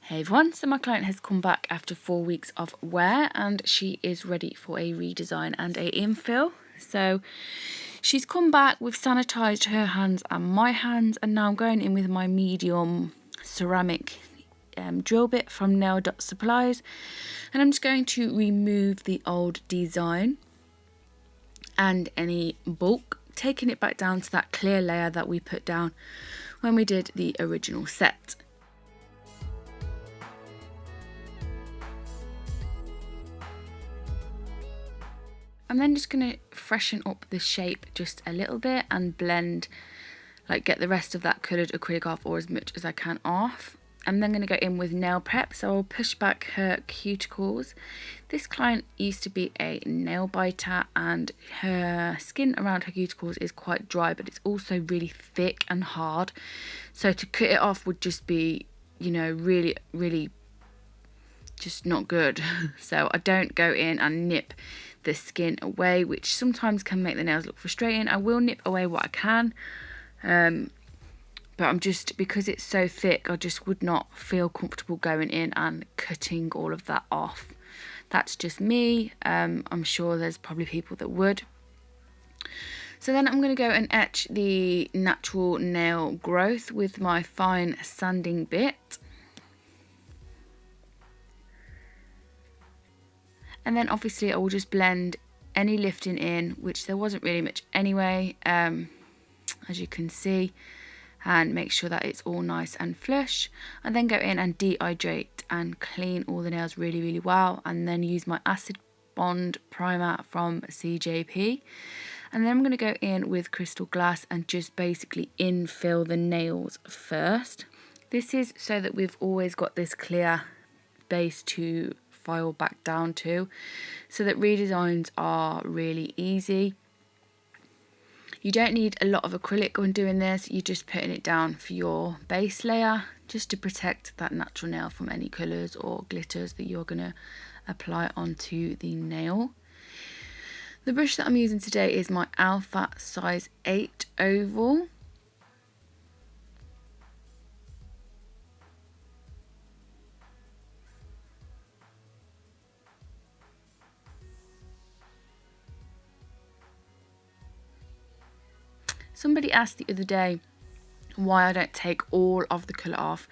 Hey everyone, so my client has come back after 4 weeks of wear and she is ready for a redesign and a infill. So she's come back, we've sanitised her hands and my hands, and now I'm going in with my medium ceramic drill bit from Nail Dot Supplies, and I'm just going to remove the old design and any bulk, taking it back down to that clear layer that we put down when we did the original set. I'm then just going to freshen up the shape just a little bit and blend, like get the rest of that coloured acrylic off, or as much as I can off. I'm then going to go in with nail prep, so I'll push back her cuticles. This client used to be a nail biter and her skin around her cuticles is quite dry, but it's also really thick and hard. So to cut it off would just be, you know, really just not good. So I don't go in and nip the skin away, which sometimes can make the nails look frustrating. I will nip away what I can, but I'm just, because it's so thick, I just would not feel comfortable going in and cutting all of that off. That's just me. I'm sure there's probably people that would. So then I'm going to go and etch the natural nail growth with my fine sanding bit. And then obviously I will just blend any lifting in, which there wasn't really much anyway, as you can see, and make sure that it's all nice and flush. And then go in and dehydrate and clean all the nails really well, and then use my acid bond primer from CJP. And then I'm going to go in with crystal glass and just basically infill the nails first. This is so that we've always got this clear base to file back down to, so that redesigns are really easy. You don't need a lot of acrylic when doing this, you're just putting it down for your base layer, just to protect that natural nail from any colours or glitters that you're going to apply onto the nail. The brush that I'm using today is my Alpha size 8 oval. Somebody asked the other day why I don't take all of the colour off.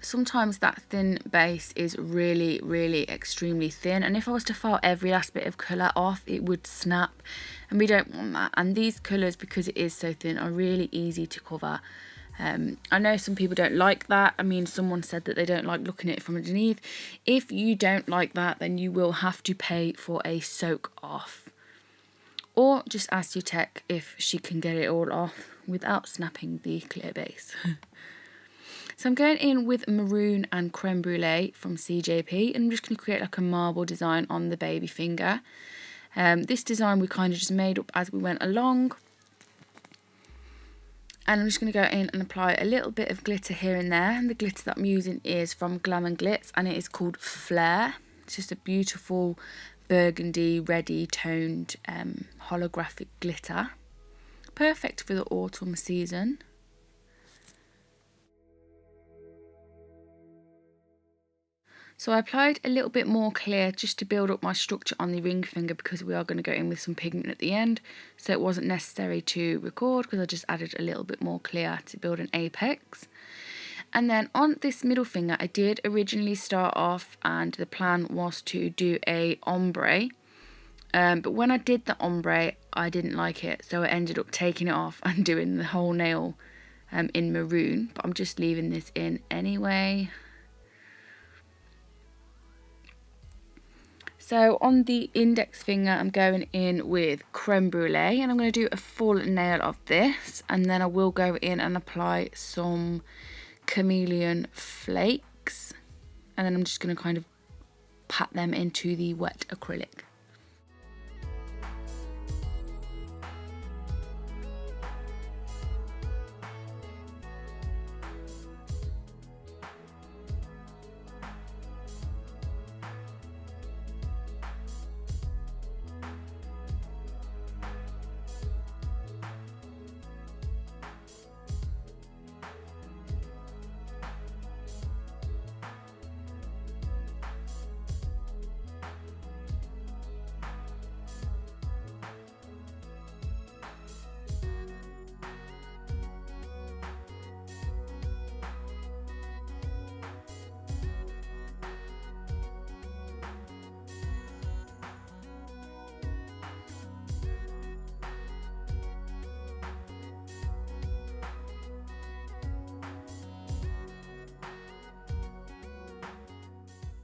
Sometimes that thin base is really extremely thin, and if I was to file every last bit of colour off, it would snap, and we don't want that. And these colours, because it is so thin, are really easy to cover. I know some people don't like that. I mean, someone said that they don't like looking at it from underneath. If you don't like that, then you will have to pay for a soak off. Or just ask your tech if she can get it all off without snapping the clear base. So I'm going in with Maroon and Creme Brûlée from CJP, and I'm just going to create like a marble design on the baby finger. This design we kind of just made up as we went along. And I'm just going to go in and apply a little bit of glitter here and there. And the glitter that I'm using is from Glam and Glits, and it is called Flare. It's just a beautiful burgundy, reddy toned holographic glitter. Perfect for the autumn season. So I applied a little bit more clear just to build up my structure on the ring finger, because we are going to go in with some pigment at the end. So it wasn't necessary to record, because I just added a little bit more clear to build an apex. And then on this middle finger, I did originally start off, and the plan was to do a ombre. But when I did the ombre, I didn't like it, so I ended up taking it off and doing the whole nail in maroon. But I'm just leaving this in anyway. So on the index finger, I'm going in with Creme Brûlée, and I'm going to do a full nail of this, and then I will go in and apply some chameleon flakes, and then I'm just going to kind of pat them into the wet acrylic.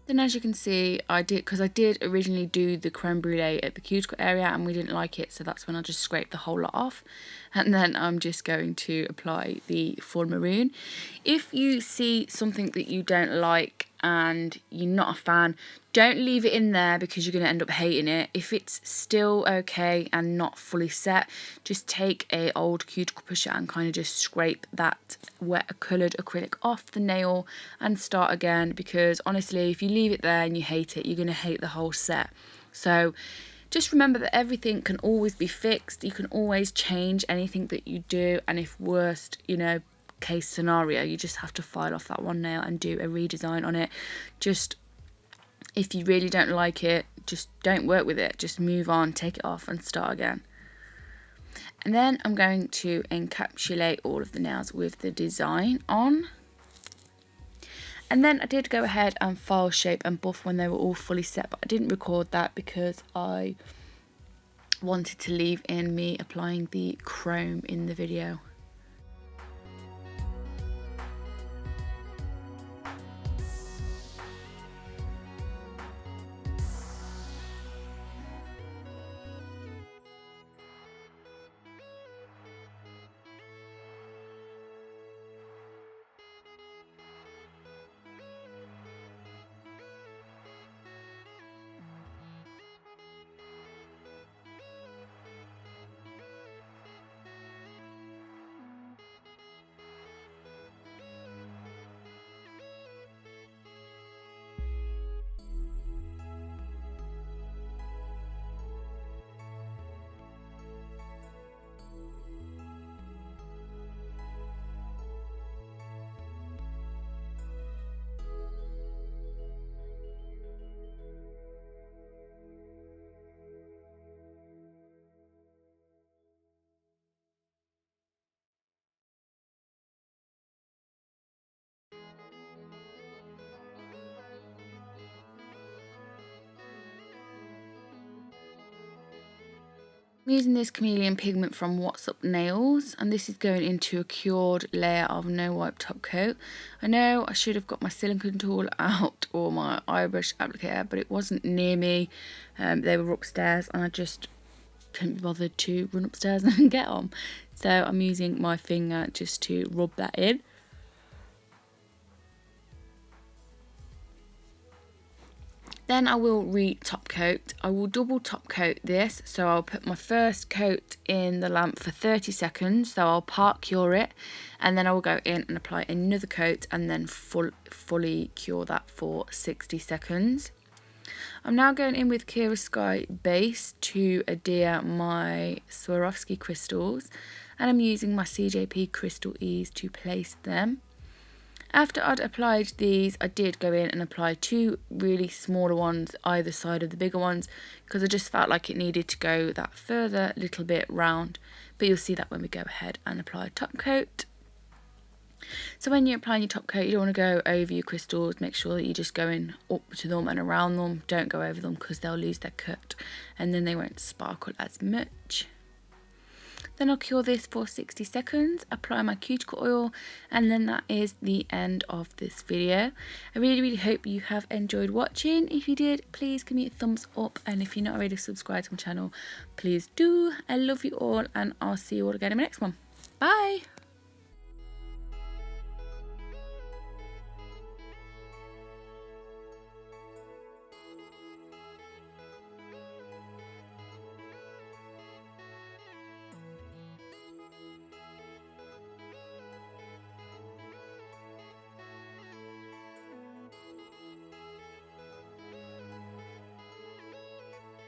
Then as you can see, I did originally do the creme brulee at the cuticle area and we didn't like it, so that's when I just scraped the whole lot off. And then I'm just going to apply the full maroon. If you see something that you don't like and you're not a fan, don't leave it in there because you're going to end up hating it. If it's still okay and not fully set, just take a old cuticle pusher and kind of just scrape that wet coloured acrylic off the nail and start again, because honestly if you leave it there and you hate it, you're going to hate the whole set. So just remember that everything can always be fixed. You can always change anything that you do, and if worst, you know, case scenario, you just have to file off that one nail and do a redesign on it. Just if you really don't like it, just don't work with it, just move on, take it off and start again. And then I'm going to encapsulate all of the nails with the design on. And then I did go ahead and file shape and buff when they were all fully set, but I didn't record that because I wanted to leave in me applying the chrome in the video. I'm using this chameleon pigment from What's Up Nails, and this is going into a cured layer of no wipe top coat. I know I should have got my silicone tool out or my airbrush applicator, but it wasn't near me. They were upstairs and I just couldn't be bothered to run upstairs and get them. So I'm using my finger just to rub that in. Then I will re-top coat. I will double top coat this, so I'll put my first coat in the lamp for 30 seconds, so I'll part cure it, and then I will go in and apply another coat and then fully cure that for 60 seconds. I'm now going in with Kiara Sky Base to adhere my Swarovski crystals, and I'm using my CJP Crystal Ease to place them. After I'd applied these, I did go in and apply 2 really smaller ones either side of the bigger ones, because I just felt like it needed to go that further little bit round, but you'll see that when we go ahead and apply a top coat. So when you're applying your top coat, you don't want to go over your crystals. Make sure that you're just going up to them and around them. Don't go over them because they'll lose their cut and then they won't sparkle as much. Then I'll cure this for 60 seconds, apply my cuticle oil, and then that is the end of this video. I really hope you have enjoyed watching. If you did, please give me a thumbs up, and if you're not already subscribed to my channel, please do. I love you all, and I'll see you all again in my next one. Bye!